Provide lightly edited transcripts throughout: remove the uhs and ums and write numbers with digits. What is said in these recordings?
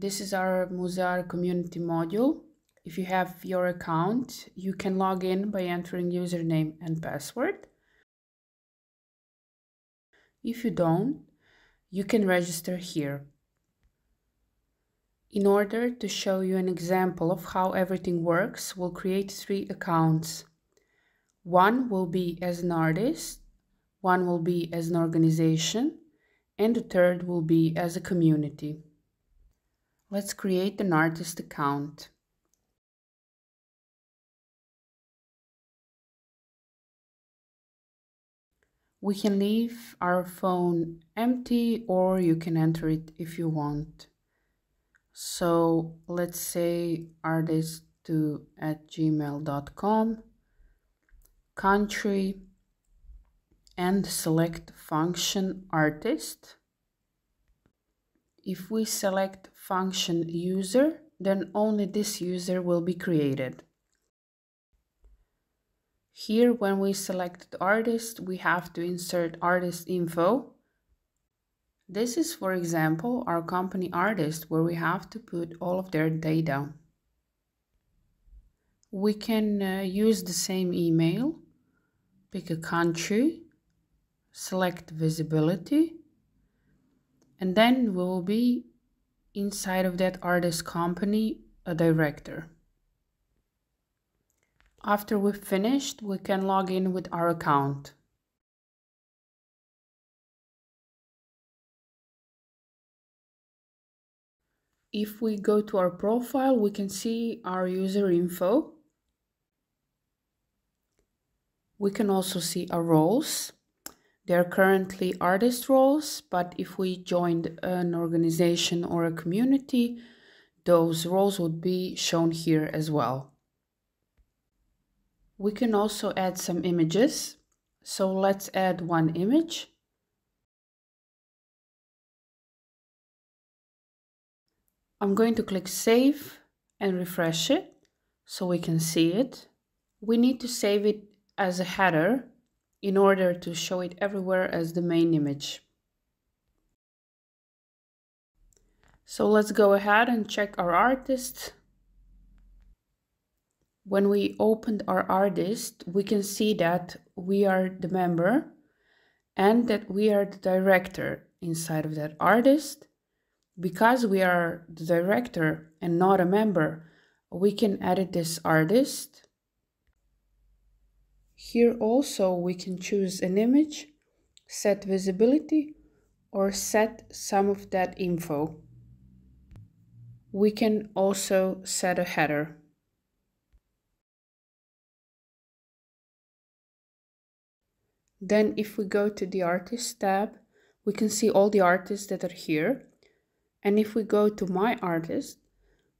This is our Musear Community module. If you have your account, you can log in by entering username and password. If you don't, you can register here. In order to show you an example of how everything works, we'll create 3 accounts. One will be as an artist, one will be as an organization, and the third will be as a community. Let's create an artist account. We can leave our phone empty, or you can enter it if you want. So let's say artist2@gmail.com, country, and select function artist. If we select function user, then only this user will be created. Here, when we select the artist, we have to insert artist info. This is, for example, our company artist, where we have to put all of their data. We can use the same email, pick a country, select visibility, and then we will be inside of that artist company a director. After we've finished, we can log in with our account. If we go to our profile, we can see our user info. We can also see our roles. They are currently artist roles, but if we joined an organization or a community, those roles would be shown here as well. We can also add some images. So let's add one image. I'm going to click Save and refresh it so we can see it. We need to save it as a header in order to show it everywhere as the main image. So let's go ahead and check our artist. When we opened our artist, we can see that we are the member and that we are the director inside of that artist. Because we are the director and not a member, we can edit this artist. Here also we can choose an image, set visibility, or set some of that info. We can also set a header. Then if we go to the Artist tab, we can see all the artists that are here. And if we go to My Artist,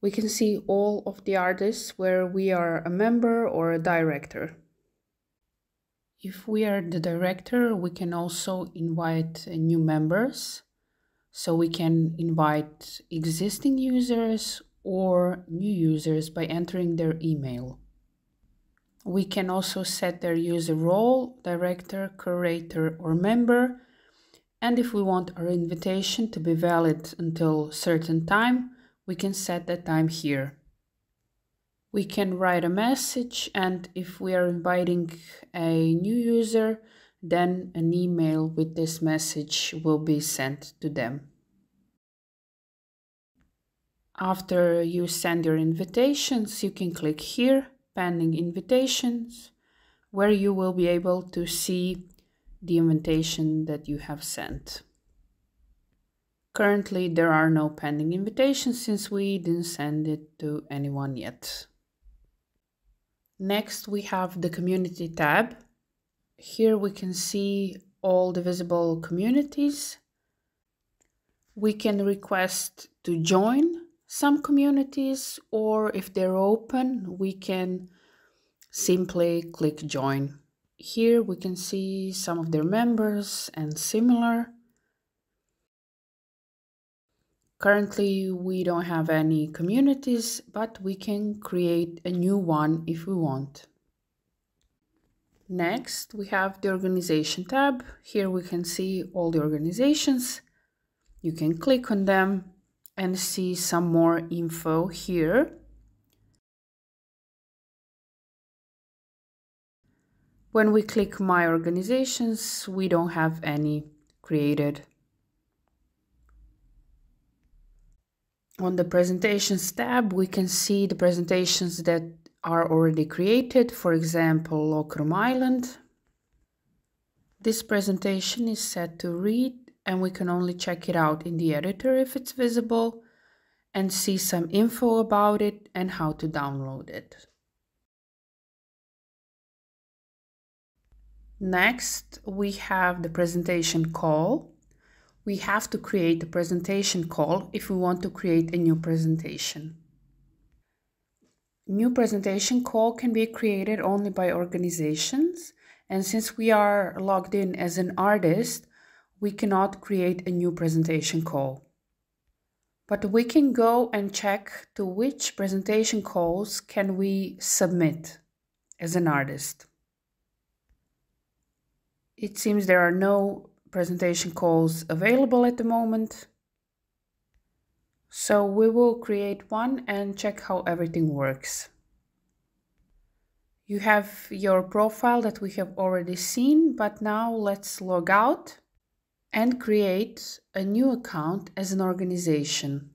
we can see all of the artists where we are a member or a director. If we are the director, we can also invite new members. So we can invite existing users or new users by entering their email. We can also set their user role, director, curator, or member. And if we want our invitation to be valid until a certain time, we can set that time here. We can write a message, and if we are inviting a new user, then an email with this message will be sent to them. After you send your invitations, you can click here, Pending Invitations, where you will be able to see the invitation that you have sent. Currently, there are no pending invitations since we didn't send it to anyone yet. Next, we have the Community tab. Here we can see all the visible communities. We can request to join some communities, or if they're open, we can simply click Join. Here we can see some of their members and similar. Currently, we don't have any communities, but we can create a new one if we want. Next, we have the Organization tab. Here we can see all the organizations. You can click on them and see some more info here. When we click My Organizations, we don't have any created. On the Presentations tab, we can see the presentations that are already created, for example, Lockrum Island. This presentation is set to read, and we can only check it out in the editor if it's visible, and see some info about it and how to download it. Next, we have the presentation call. We have to create a presentation call if we want to create a new presentation. New presentation call can be created only by organizations, and since we are logged in as an artist, we cannot create a new presentation call. But we can go and check to which presentation calls can we submit as an artist. It seems there are no presentation calls available at the moment. So we will create one and check how everything works. You have your profile that we have already seen, but now let's log out and create a new account as an organization.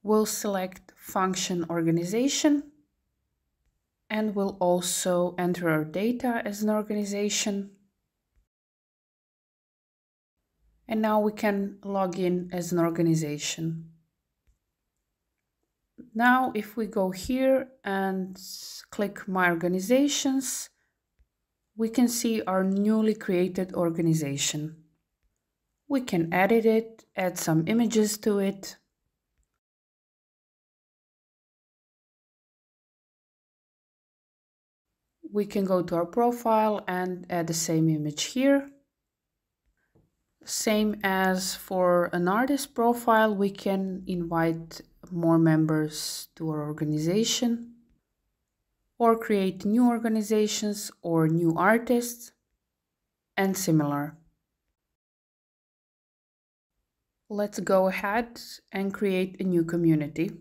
We'll select Function Organization, and we'll also enter our data as an organization. And now we can log in as an organization. Now, if we go here and click My Organizations, we can see our newly created organization. We can edit it, add some images to it. We can go to our profile and add the same image here. Same as for an artist profile, we can invite more members to our organization or create new organizations or new artists and similar. Let's go ahead and create a new community.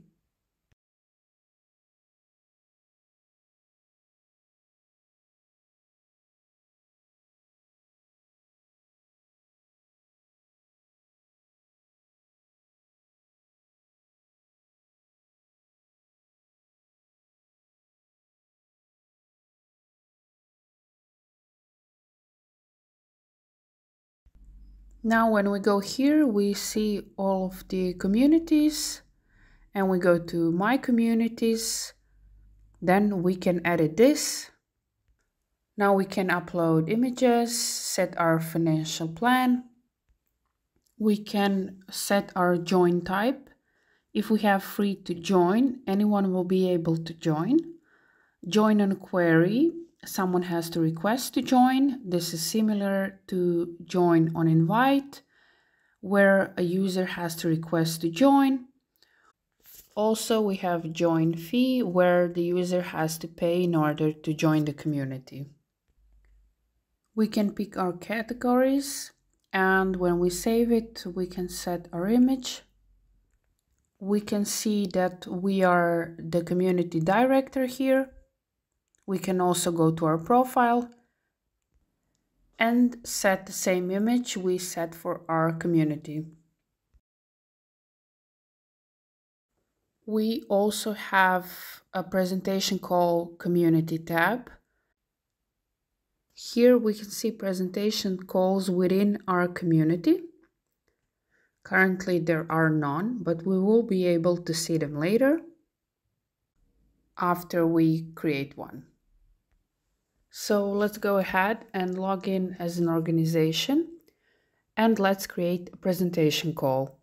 Now when we go here, we see all of the communities and we go to My Communities. Then we can edit this. Now we can upload images, set our financial plan. We can set our join type. If we have free to join, anyone will be able to join. Join on query, someone has to request to join. This is similar to join on invite, where a user has to request to join. Also, we have join fee, where the user has to pay in order to join the community. We can pick our categories, and when we save it, we can set our image. We can see that we are the community director here. We can also go to our profile and set the same image we set for our community. We also have a presentation call community tab. Here we can see presentation calls within our community. Currently there are none, but we will be able to see them later after we create one. So let's go ahead and log in as an organization and let's create a presentation call.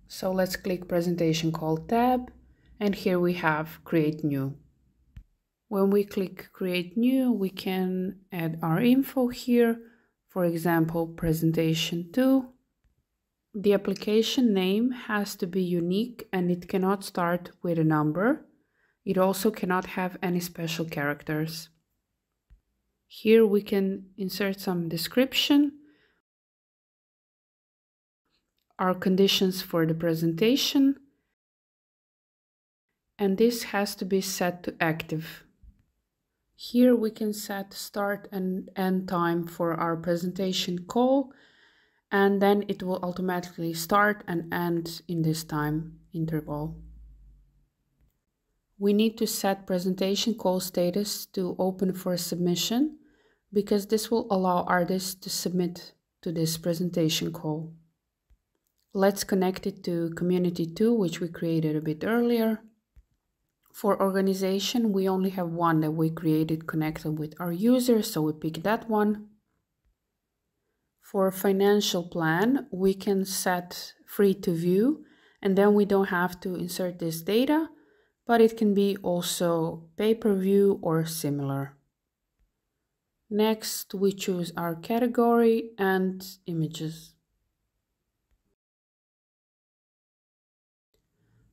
So let's click Presentation Call tab, and here we have Create New. When we click Create New, we can add our info here, for example, Presentation 2. The application name has to be unique and it cannot start with a number. It also cannot have any special characters. Here we can insert some description, our conditions for the presentation, and this has to be set to active. Here we can set start and end time for our presentation call, and then it will automatically start and end in this time interval. We need to set presentation call status to open for submission because this will allow artists to submit to this presentation call. Let's connect it to Community 2, which we created a bit earlier. For organization, we only have one that we created connected with our users, so we pick that one. For financial plan, we can set free to view, and then we don't have to insert this data, but it can be also pay-per-view or similar. Next, we choose our category and images.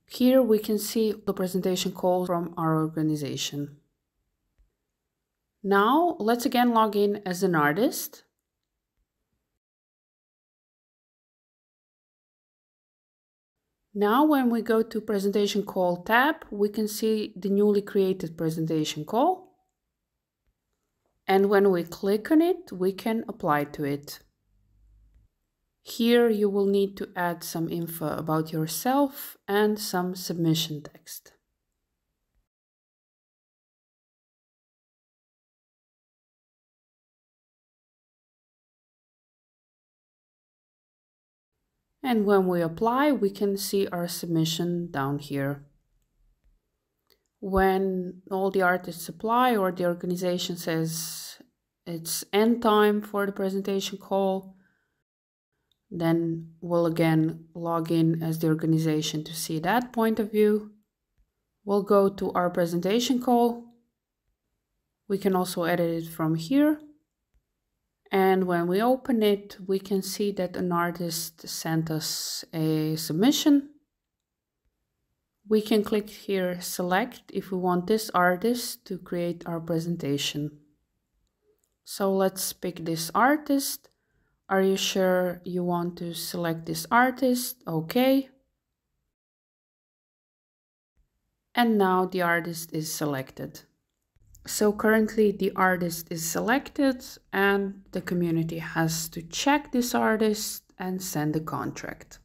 Here we can see the presentation call from our organization. Now, let's again log in as an artist. Now, when we go to Presentation Call tab, we can see the newly created presentation call. And when we click on it, we can apply to it. Here you will need to add some info about yourself and some submission text. And when we apply, we can see our submission down here. When all the artists apply or the organization says it's end time for the presentation call, then we'll again log in as the organization to see that point of view. We'll go to our presentation call. We can also edit it from here. And when we open it, we can see that an artist sent us a submission. We can click here, select if we want this artist to create our presentation. So let's pick this artist. Are you sure you want to select this artist? Okay. And now the artist is selected. So currently the artist is selected and the community has to check this artist and send a contract.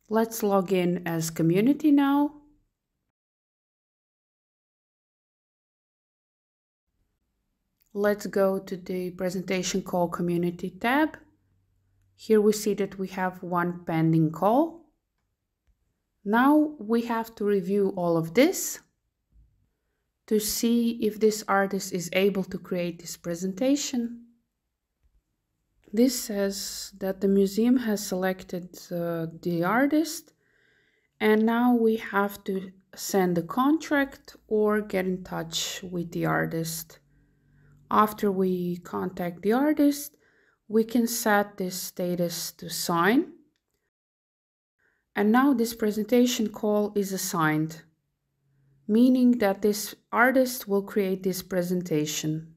Let's log in as community now. Let's go to the presentation call community tab. Here we see that we have one pending call. Now we have to review all of this to see if this artist is able to create this presentation. This says that the museum has selected the artist, and now we have to send a contract or get in touch with the artist. After we contact the artist, we can set this status to sign. And now this presentation call is assigned, meaning that this artist will create this presentation.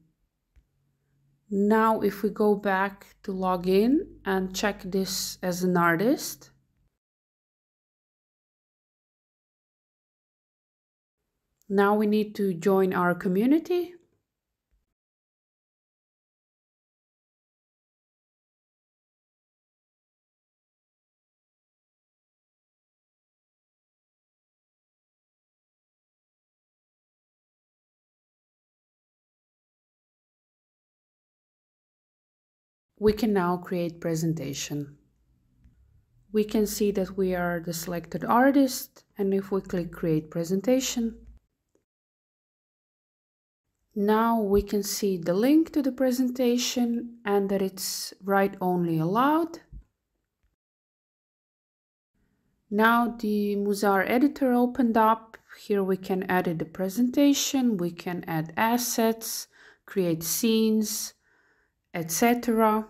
Now, if we go back to log in and check this as an artist, now we need to join our community. We can now create presentation. We can see that we are the selected artist, and if we click create presentation, now we can see the link to the presentation and that it's write only allowed. Now the Musear editor opened up. Here we can edit the presentation, we can add assets, create scenes, etc.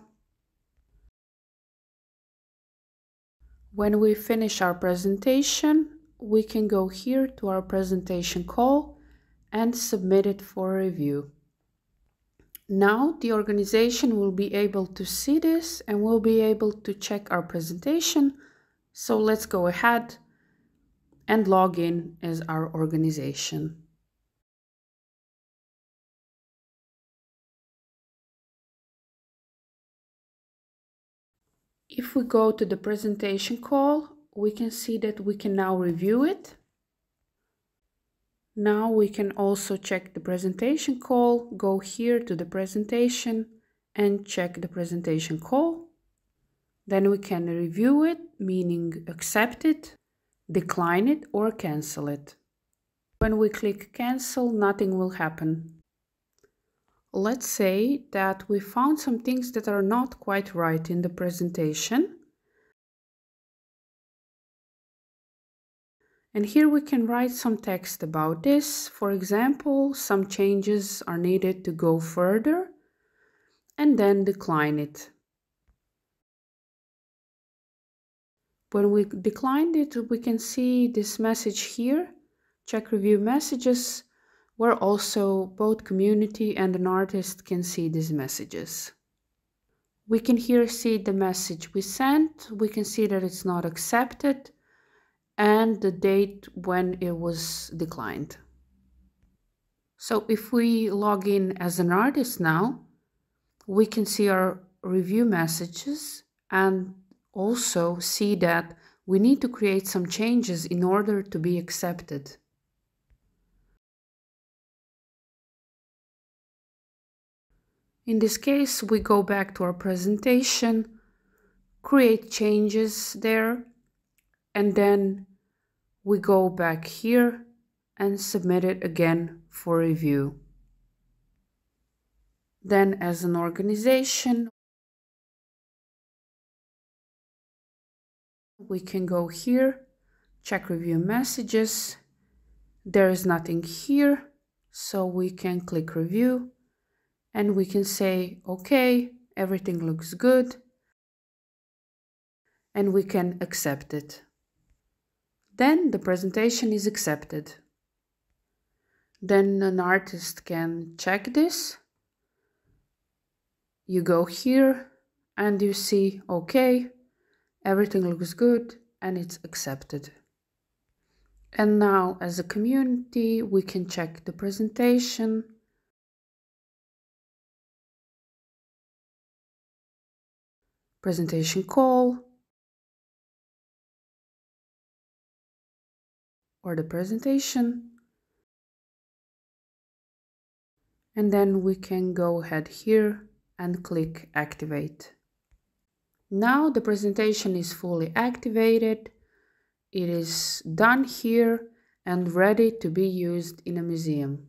When we finish our presentation, we can go here to our presentation call and submit it for review. Now the organization will be able to see this and will be able to check our presentation. So let's go ahead and log in as our organization. If we go to the presentation call, we can see that we can now review it. Now we can also check the presentation call, go here to the presentation and check the presentation call. Then we can review it, meaning accept it, decline it or cancel it. When we click cancel, nothing will happen. Let's say that we found some things that are not quite right in the presentation. And here we can write some text about this. For example, some changes are needed to go further, and then decline it. When we declined it, we can see this message here, check review messages, where also both community and an artist can see these messages. We can here see the message we sent, we can see that it's not accepted, and the date when it was declined. So if we log in as an artist now, we can see our review messages and also see that we need to create some changes in order to be accepted. In this case, we go back to our presentation, create changes there, and then we go back here and submit it again for review. Then as an organization, we can go here, check review messages. There is nothing here, so we can click review and we can say, okay, everything looks good, and we can accept it. Then the presentation is accepted. Then an artist can check this. You go here and you see, okay, everything looks good and it's accepted. And now as a community, we can check the presentation, presentation call, or the presentation. And then we can go ahead here and click activate. Now the presentation is fully activated. It is done here and ready to be used in a museum.